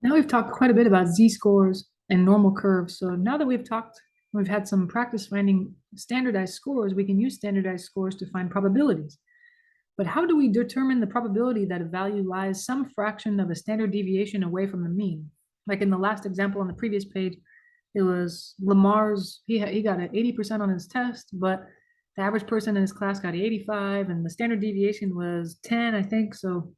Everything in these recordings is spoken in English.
Now we've talked quite a bit about z-scores and normal curves. So now that we've had some practice finding standardized scores, we can use standardized scores to find probabilities. But how do we determine the probability that a value lies some fraction of a standard deviation away from the mean? Like in the last example on the previous page, it was Lamar's, he got an 80% on his test, but the average person in his class got 85, and the standard deviation was 10, I think. So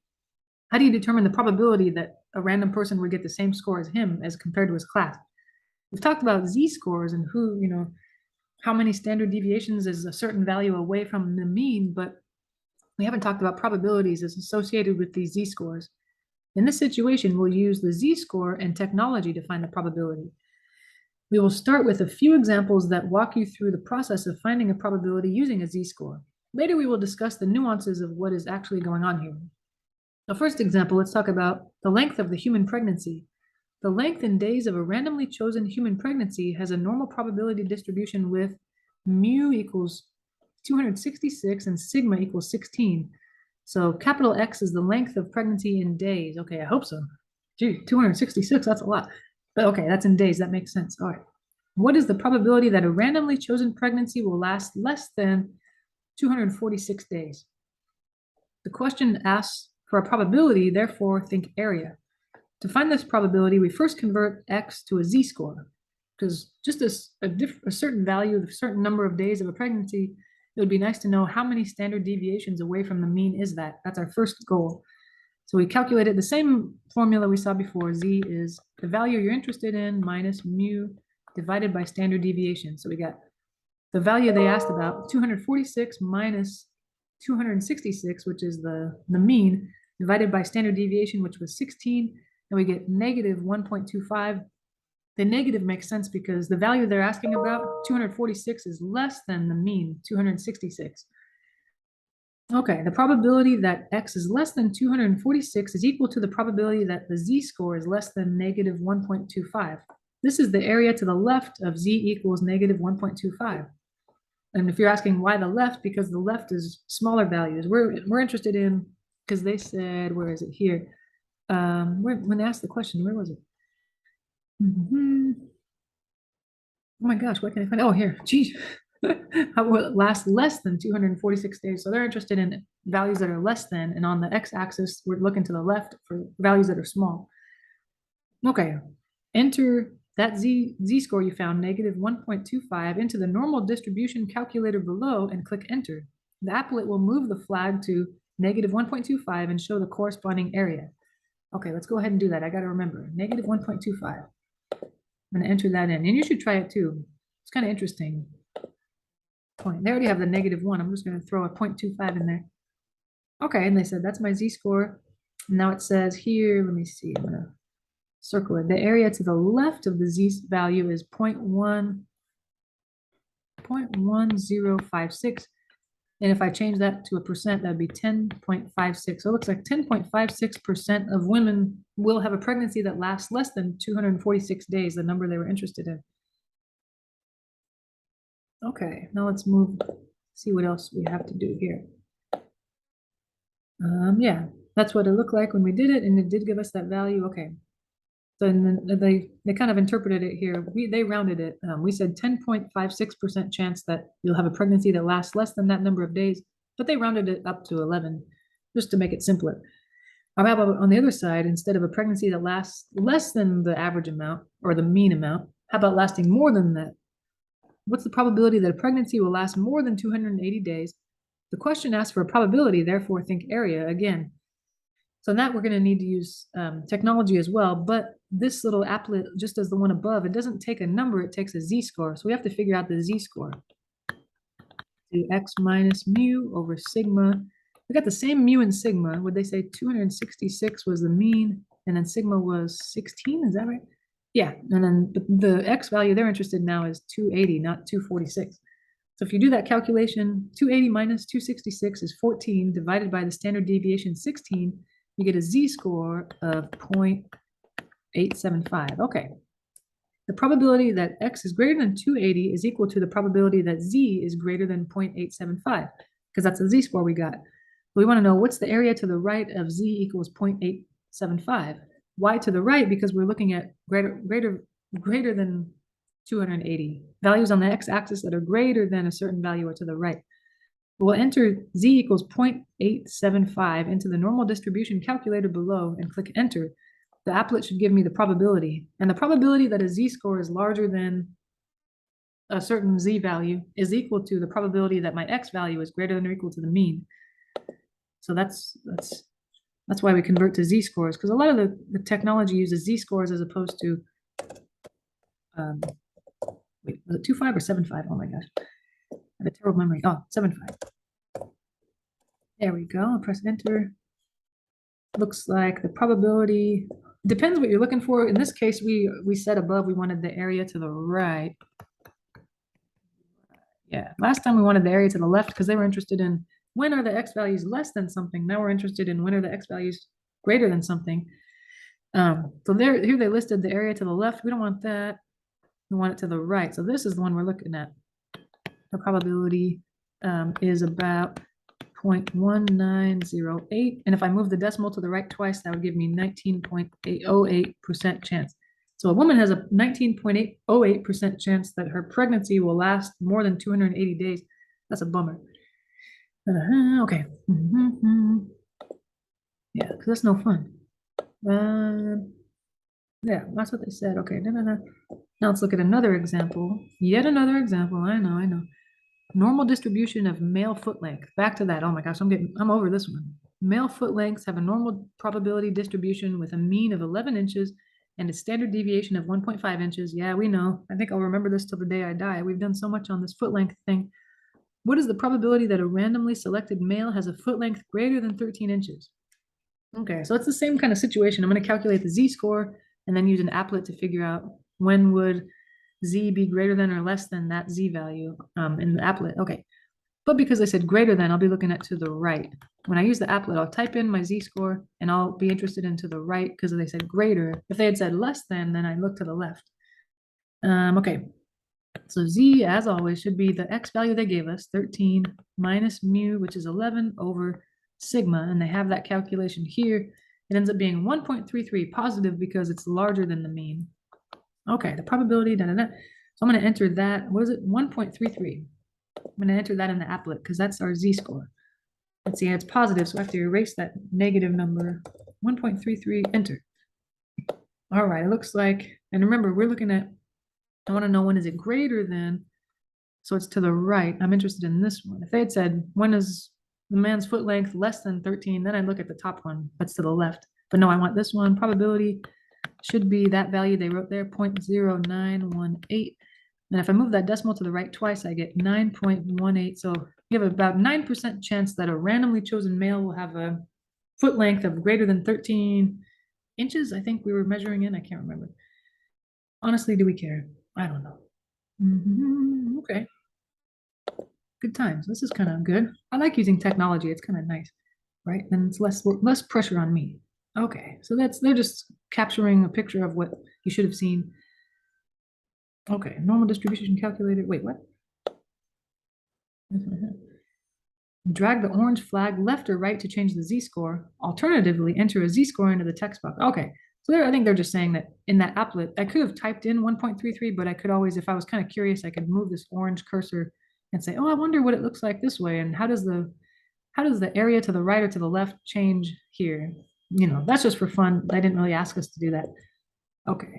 how do you determine the probability that a random person would get the same score as him as compared to his class? We've talked about z-scores and how many standard deviations is a certain value away from the mean, but we haven't talked about probabilities as associated with these z-scores. In this situation, we'll use the z-score and technology to find the probability. We will start with a few examples that walk you through the process of finding a probability using a z-score. Later, we will discuss the nuances of what is actually going on here. The first example, let's talk about the length of the human pregnancy. The length in days of a randomly chosen human pregnancy has a normal probability distribution with mu equals 266 and sigma equals 16. So capital X is the length of pregnancy in days. Okay, I hope so. Gee, 266, that's a lot. But okay, that's in days, that makes sense. All right. What is the probability that a randomly chosen pregnancy will last less than 246 days? The question asks for a probability, therefore think area. To find this probability, we first convert X to a z-score, because just a certain value, a certain number of days of a pregnancy, it would be nice to know how many standard deviations away from the mean is that. That's our first goal. So we calculated the same formula we saw before. Z is the value you're interested in minus mu divided by standard deviation. So we got the value they asked about, 246 minus 266, which is the mean, divided by standard deviation, which was 16, and we get negative 1.25. The negative makes sense because the value they're asking about, 246, is less than the mean, 266. Okay, the probability that X is less than 246 is equal to the probability that the z-score is less than negative 1.25. This is the area to the left of z equals negative 1.25. And if you're asking why the left, because the left is smaller values. We're interested in, because they said, where is it here? When they asked the question, where was it? Oh my gosh, what can I find? Oh, here, geez. How will it last less than 246 days? So they're interested in values that are less than, and on the x-axis, we're looking to the left for values that are small. Okay, enter that z-score you found, negative 1.25, into the normal distribution calculator below and click enter. The applet will move the flag to negative 1.25 and show the corresponding area. Okay, let's go ahead and do that. I got to remember, negative 1.25. I'm going to enter that in, and you should try it too. It's kind of interesting. They already have the negative 1. I'm just going to throw a 0.25 in there. Okay, and they said that's my z-score. Now it says here, let me see, I'm going to circle it. The area to the left of the z value is 0.1056. And if I change that to a percent, that'd be 10.56. So it looks like 10.56% of women will have a pregnancy that lasts less than 246 days, the number they were interested in. Okay, now let's see what else we have to do here. Yeah, that's what it looked like when we did it, and it did give us that value. Okay, so then they kind of interpreted it here. They rounded it. We said 10.56% chance that you'll have a pregnancy that lasts less than that number of days, but they rounded it up to 11 just to make it simpler. How about on the other side, instead of a pregnancy that lasts less than the average amount or the mean amount, how about lasting more than that? What's the probability that a pregnancy will last more than 280 days? The question asks for a probability, therefore think area again. So in that we're going to need to use technology as well, but this little applet, just as the one above, it doesn't take a number, it takes a z-score. So we have to figure out the z-score. Do x minus mu over sigma. We got the same mu and sigma. Would they say 266 was the mean, and then sigma was 16? Is that right? Yeah, and then the x value they're interested in now is 280, not 246. So if you do that calculation, 280 minus 266 is 14 divided by the standard deviation 16, you get a z-score of 0.875. Okay. The probability that x is greater than 280 is equal to the probability that z is greater than 0.875, because that's the z-score we got. We want to know what's the area to the right of z equals 0.875. y to the right because we're looking at greater than 280. Values on the x-axis that are greater than a certain value are to the right. We'll enter z equals 0.875 into the normal distribution calculator below and click enter. The applet should give me the probability. And the probability that a z-score is larger than a certain z value is equal to the probability that my x value is greater than or equal to the mean. So that's why we convert to z-scores, because a lot of the technology uses z-scores as opposed to, wait, was it 2.5 or 7.5? Oh my gosh, I have a terrible memory. Oh, 7.5. There we go. I'll press enter. Looks like the probability depends what you're looking for. In this case, we said above we wanted the area to the right. Yeah, last time we wanted the area to the left because they were interested in when are the x values less than something. Now we're interested in when are the x values greater than something. So here they listed the area to the left. We don't want that. We want it to the right. So this is the one we're looking at. The probability is about 0.1908. And if I move the decimal to the right twice, that would give me 19.808% chance. So a woman has a 19.808% chance that her pregnancy will last more than 280 days. That's a bummer. Okay. Yeah, because that's no fun. Yeah, that's what they said. Okay. Now let's look at another example. Yet another example. I know. Normal distribution of male foot length. Back to that. Oh my gosh, I'm over this one. Male foot lengths have a normal probability distribution with a mean of 11 inches and a standard deviation of 1.5 inches. Yeah, we know. I think I'll remember this till the day I die. We've done so much on this foot length thing. What is the probability that a randomly selected male has a foot length greater than 13 inches? Okay, so it's the same kind of situation. I'm going to calculate the z-score and then use an applet to figure out when would z be greater than or less than that z value in the applet. Okay, but because I said greater than, I'll be looking at to the right. When I use the applet, I'll type in my z-score and I'll be interested in to the right because they said greater. If they had said less than, then I look to the left. Okay, so z, as always, should be the x value they gave us, 13 minus mu, which is 11 over sigma, and they have that calculation here. It ends up being 1.33 positive because it's larger than the mean. Okay, the probability, So I'm going to enter that. What is it? 1.33. I'm going to enter that in the applet because that's our z-score. Let's see, it's positive, so I have to erase that negative number. 1.33, enter. All right, it looks like, and remember, we're looking at, I want to know when is it greater than, so it's to the right. I'm interested in this one. If they had said, when is the man's foot length less than 13, then I'd look at the top one. That's to the left. But no, I want this one. Probability should be that value they wrote there, 0.0918. And if I move that decimal to the right twice, I get 9.18. So you have about 9% chance that a randomly chosen male will have a foot length of greater than 13 inches. I think we were measuring in. I can't remember. Honestly, do we care? I don't know. Okay. Good times. This is kind of good. I like using technology. It's kind of nice, right? And it's less pressure on me. Okay, so they're just capturing a picture of what you should have seen. Okay, normal distribution calculator. Wait, what? Drag the orange flag left or right to change the z-score. Alternatively, enter a z-score into the text box. Okay, so I think they're just saying that in that applet, I could have typed in 1.33, but I could always, if I was kind of curious, I could move this orange cursor and say, oh, I wonder what it looks like this way. And how does the area to the right or to the left change here? You know, that's just for fun. They didn't really ask us to do that. Okay,